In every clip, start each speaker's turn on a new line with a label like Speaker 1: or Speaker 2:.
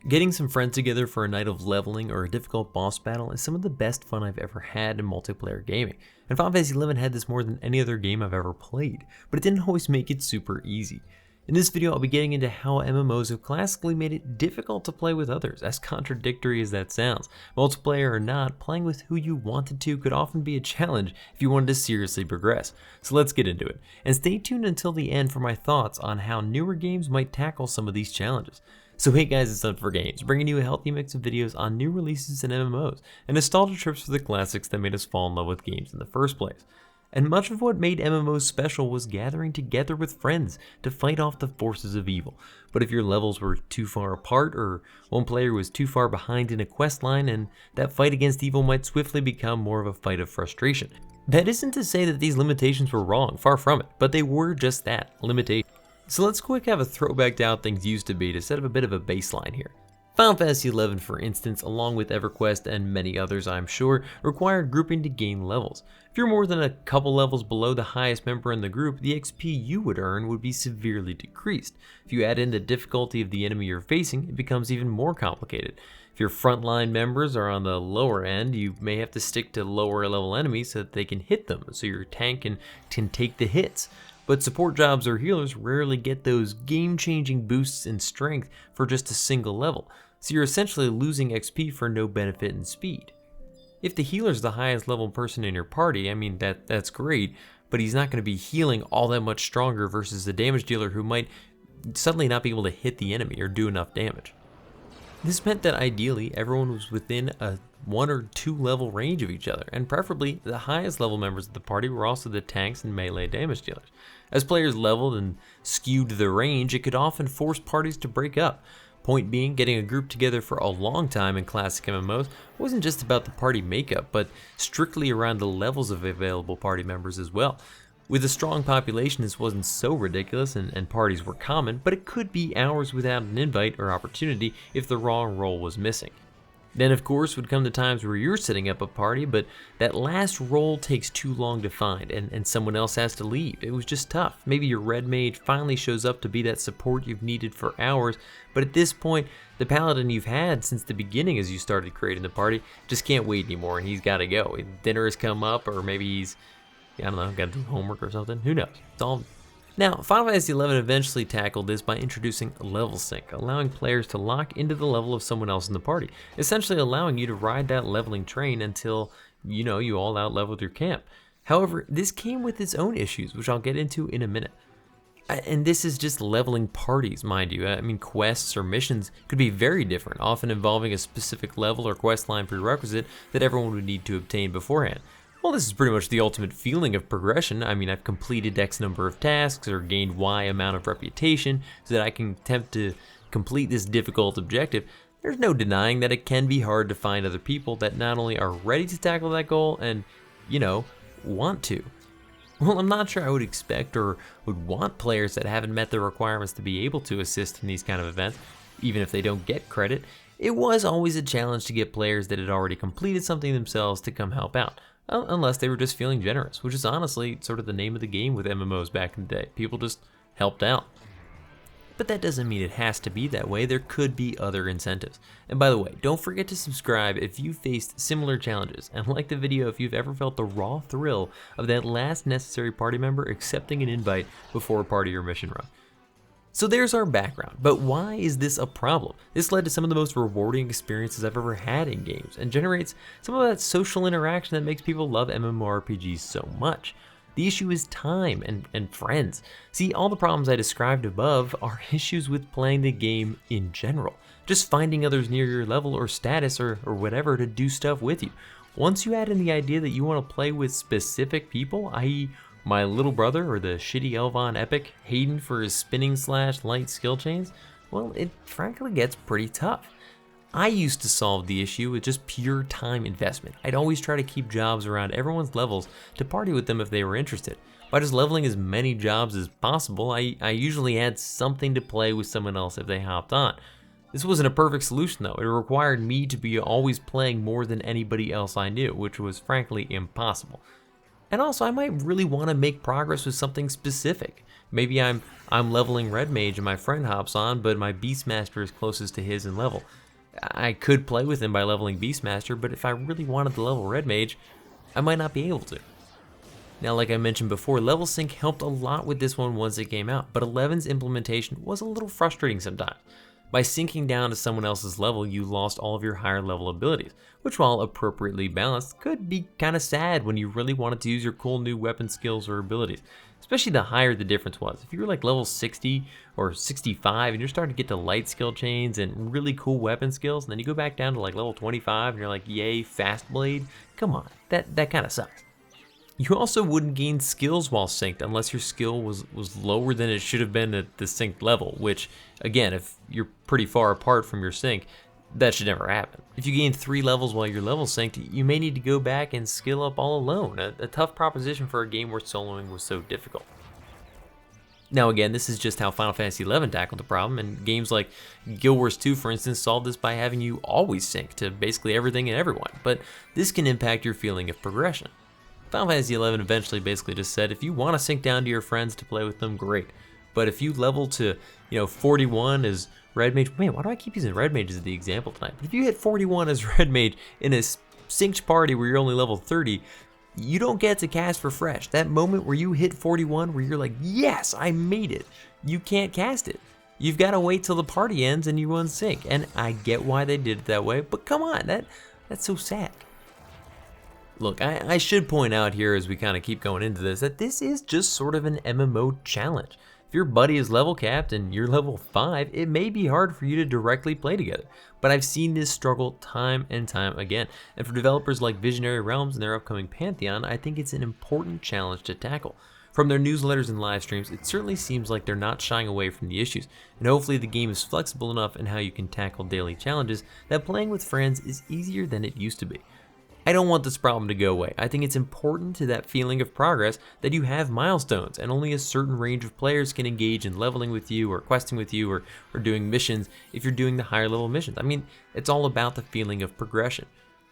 Speaker 1: Getting some friends together for a night of leveling or a difficult boss battle is some of the best fun I've ever had in multiplayer gaming, and Final Fantasy XI had this more than any other game I've ever played, but it didn't always make it super easy. In this video I'll be getting into how MMOs have classically made it difficult to play with others, as contradictory as that sounds. Multiplayer or not, playing with who you wanted to could often be a challenge if you wanted to seriously progress. So let's get into it, and stay tuned until the end for my thoughts on how newer games might tackle some of these challenges. So hey guys, it's Huntin for Games, bringing you a healthy mix of videos on new releases and MMOs, and nostalgia trips for the classics that made us fall in love with games in the first place. And much of what made MMOs special was gathering together with friends to fight off the forces of evil. But if your levels were too far apart, or one player was too far behind in a quest line, and that fight against evil might swiftly become more of a fight of frustration. That isn't to say that these limitations were wrong, far from it, but they were just that, limitations. So let's quick have a throwback to how things used to be to set up a bit of a baseline here. Final Fantasy XI, for instance, along with EverQuest and many others I'm sure, required grouping to gain levels. If you're more than a couple levels below the highest member in the group, the XP you would earn would be severely decreased. If you add in the difficulty of the enemy you're facing, it becomes even more complicated. If your frontline members are on the lower end, you may have to stick to lower level enemies so that they can hit them, so your tank can take the hits. But support jobs or healers rarely get those game-changing boosts in strength for just a single level, so you're essentially losing XP for no benefit in speed. If the healer's the highest level person in your party, I mean that's great, but he's not going to be healing all that much stronger versus the damage dealer who might suddenly not be able to hit the enemy or do enough damage. This meant that ideally everyone was within a 1 or 2 level range of each other, and preferably the highest level members of the party were also the tanks and melee damage dealers. As players leveled and skewed the range, it could often force parties to break up. Point being, getting a group together for a long time in classic MMOs wasn't just about the party makeup, but strictly around the levels of available party members as well. With a strong population, this wasn't so ridiculous and parties were common, but it could be hours without an invite or opportunity if the wrong role was missing. Then of course would come the times where you're setting up a party, but that last role takes too long to find and someone else has to leave. It was just tough. Maybe your red mage finally shows up to be that support you've needed for hours, but at this point, the paladin you've had since the beginning as you started creating the party just can't wait anymore and he's gotta go. Dinner has come up, or maybe he's, I don't know, gotta do homework or something, who knows. It's all. Now, Final Fantasy XI eventually tackled this by introducing level sync, allowing players to lock into the level of someone else in the party, essentially allowing you to ride that leveling train until, you all out-leveled your camp. However, this came with its own issues, which I'll get into in a minute. And this is just leveling parties, mind you. I mean, quests or missions could be very different, often involving a specific level or quest line prerequisite that everyone would need to obtain beforehand. Well, this is pretty much the ultimate feeling of progression. I mean, I've completed X number of tasks or gained Y amount of reputation so that I can attempt to complete this difficult objective. There's no denying that it can be hard to find other people that not only are ready to tackle that goal and, want to. Well, I'm not sure I would expect or would want players that haven't met the requirements to be able to assist in these kind of events, even if they don't get credit. It was always a challenge to get players that had already completed something themselves to come help out. Unless they were just feeling generous, which is honestly sort of the name of the game with MMOs back in the day. People just helped out. But that doesn't mean it has to be that way. There could be other incentives. And by the way, don't forget to subscribe if you faced similar challenges, and like the video if you've ever felt the raw thrill of that last necessary party member accepting an invite before a party or mission run. So there's our background, but why is this a problem? This led to some of the most rewarding experiences I've ever had in games, and generates some of that social interaction that makes people love MMORPGs so much. The issue is time and friends. See, all the problems I described above are issues with playing the game in general. Just finding others near your level or status or whatever to do stuff with you. Once you add in the idea that you want to play with specific people, i.e., my little brother or the shitty Elvon epic, Hayden for his spinning / light skill chains, well, it frankly gets pretty tough. I used to solve the issue with just pure time investment. I'd always try to keep jobs around everyone's levels to party with them if they were interested. By just leveling as many jobs as possible, I usually had something to play with someone else if they hopped on. This wasn't a perfect solution though. It required me to be always playing more than anybody else I knew, which was frankly impossible. And also I might really want to make progress with something specific. Maybe I'm leveling Red Mage and my friend hops on, but my Beastmaster is closest to his in level. I could play with him by leveling Beastmaster, but if I really wanted to level Red Mage, I might not be able to. Now, like I mentioned before, level sync helped a lot with this one once it came out, but 11's implementation was a little frustrating sometimes. By syncing down to someone else's level, you lost all of your higher level abilities, which while appropriately balanced, could be kinda sad when you really wanted to use your cool new weapon skills or abilities, especially the higher the difference was. If you were like level 60 or 65 and you're starting to get to light skill chains and really cool weapon skills, and then you go back down to like level 25 and you're like, yay, fast blade, come on, that kinda sucks. You also wouldn't gain skills while synced unless your skill was lower than it should have been at the synced level, which, again, if you're pretty far apart from your sync, that should never happen. If you gain 3 levels while you're level synced, you may need to go back and skill up all alone, a tough proposition for a game where soloing was so difficult. Now again, this is just how Final Fantasy XI tackled the problem, and games like Guild Wars 2, for instance, solved this by having you always sync to basically everything and everyone, but this can impact your feeling of progression. Final Fantasy XI eventually basically just said, if you want to sync down to your friends to play with them, great. But if you level to, 41 as Red Mage, man, why do I keep using Red Mage as the example tonight? But if you hit 41 as Red Mage in a synced party where you're only level 30, you don't get to cast Refresh. That moment where you hit 41, where you're like, yes, I made it, you can't cast it. You've got to wait till the party ends and you unsync. And I get why they did it that way, but come on, that's so sad. Look, I should point out here as we kind of keep going into this that this is just sort of an MMO challenge. If your buddy is level capped and you're level 5, it may be hard for you to directly play together. But I've seen this struggle time and time again. And for developers like Visionary Realms and their upcoming Pantheon, I think it's an important challenge to tackle. From their newsletters and live streams, it certainly seems like they're not shying away from the issues. And hopefully the game is flexible enough in how you can tackle daily challenges that playing with friends is easier than it used to be. I don't want this problem to go away. I think it's important to that feeling of progress that you have milestones, and only a certain range of players can engage in leveling with you or questing with you or doing missions if you're doing the higher level missions. I mean, it's all about the feeling of progression.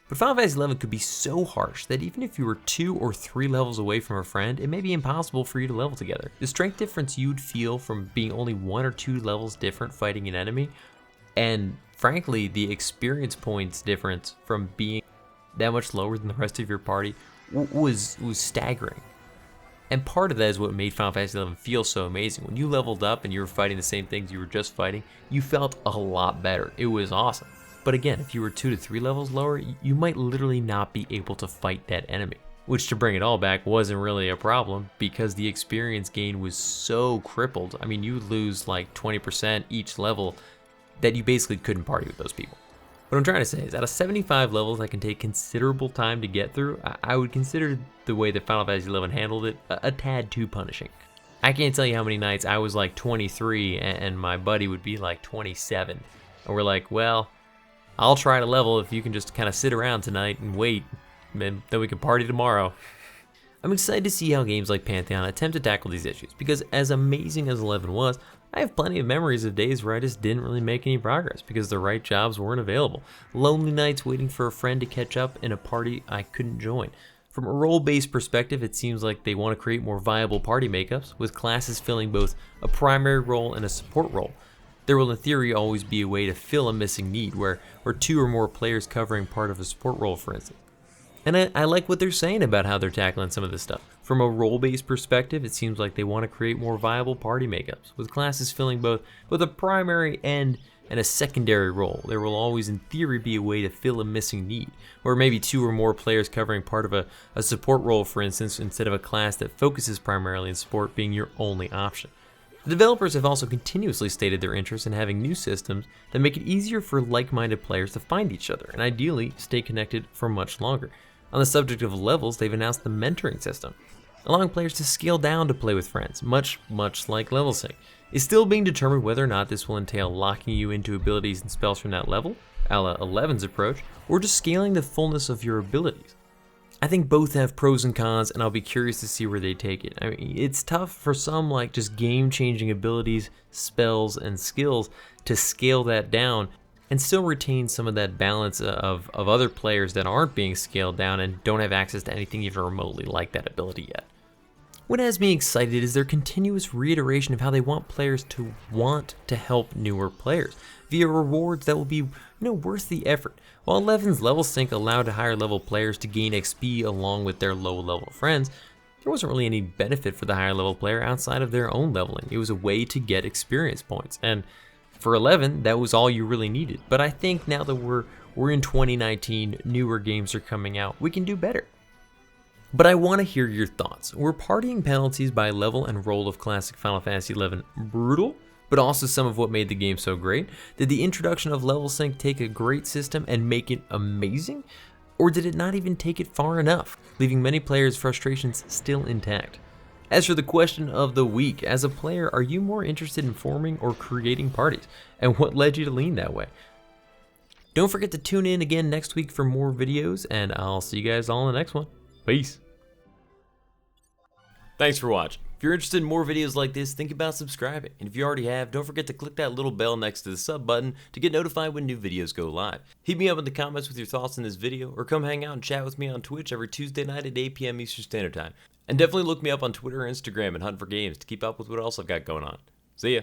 Speaker 1: But Final Fantasy XI could be so harsh that even if you were 2 or 3 levels away from a friend, it may be impossible for you to level together. The strength difference you'd feel from being only 1 or 2 levels different fighting an enemy, and frankly, the experience points difference from being that much lower than the rest of your party was staggering. And part of that is what made Final Fantasy XI feel so amazing. When you leveled up and you were fighting the same things you were just fighting, you felt a lot better. It was awesome. But again, if you were 2 to 3 levels lower, you might literally not be able to fight that enemy. Which, to bring it all back, wasn't really a problem because the experience gain was so crippled. I mean, you lose like 20% each level that you basically couldn't party with those people. What I'm trying to say is, out of 75 levels that can take considerable time to get through, I would consider the way that Final Fantasy XI handled it a tad too punishing. I can't tell you how many nights I was like 23 and my buddy would be like 27. And we're like, well, I'll try to level if you can just kind of sit around tonight and wait, and then we can party tomorrow. I'm excited to see how games like Pantheon attempt to tackle these issues, because as amazing as 11 was, I have plenty of memories of days where I just didn't really make any progress because the right jobs weren't available. Lonely nights waiting for a friend to catch up in a party I couldn't join. From a role-based perspective, it seems like they want to create more viable party makeups, with classes filling both a primary role and a support role. There will in theory always be a way to fill a missing need, where 2 or more players covering part of a support role, for instance. And I like what they're saying about how they're tackling some of this stuff. From a role-based perspective, it seems like they want to create more viable party makeups, with classes filling both a primary and a secondary role. There will always in theory be a way to fill a missing need, or maybe 2 or more players covering part of a support role, for instance, instead of a class that focuses primarily in support being your only option. The developers have also continuously stated their interest in having new systems that make it easier for like-minded players to find each other, and ideally stay connected for much longer. On the subject of levels, they've announced the mentoring system, allowing players to scale down to play with friends, much like level sync. It's still being determined whether or not this will entail locking you into abilities and spells from that level, a la 11's approach, or just scaling the fullness of your abilities. I think both have pros and cons, and I'll be curious to see where they take it. I mean, it's tough for some like just game-changing abilities, spells, and skills to scale that down and still retain some of that balance of other players that aren't being scaled down and don't have access to anything even remotely like that ability yet. What has me excited is their continuous reiteration of how they want players to want to help newer players via rewards that will be worth the effort. While 11's level sync allowed higher level players to gain XP along with their low level friends, there wasn't really any benefit for the higher level player outside of their own leveling. It was a way to get experience points, and for 11 that was all you really needed. But I think now that we're in 2019, newer games are coming out, we can do better. But I want to hear your thoughts. Were partying penalties by level and role of classic Final Fantasy XI brutal, but also some of what made the game so great? Did the introduction of level sync take a great system and make it amazing? Or did it not even take it far enough, leaving many players' frustrations still intact? As for the question of the week, as a player, are you more interested in forming or creating parties? And what led you to lean that way? Don't forget to tune in again next week for more videos, and I'll see you guys all in the next one. Peace. Thanks for watching. If you're interested in more videos like this, think about subscribing. And if you already have, don't forget to click that little bell next to the sub button to get notified when new videos go live. Hit me up in the comments with your thoughts on this video, or come hang out and chat with me on Twitch every Tuesday night at 8 p.m. Eastern Standard Time. And definitely look me up on Twitter or Instagram and Hunt for Games to keep up with what else I've got going on. See ya.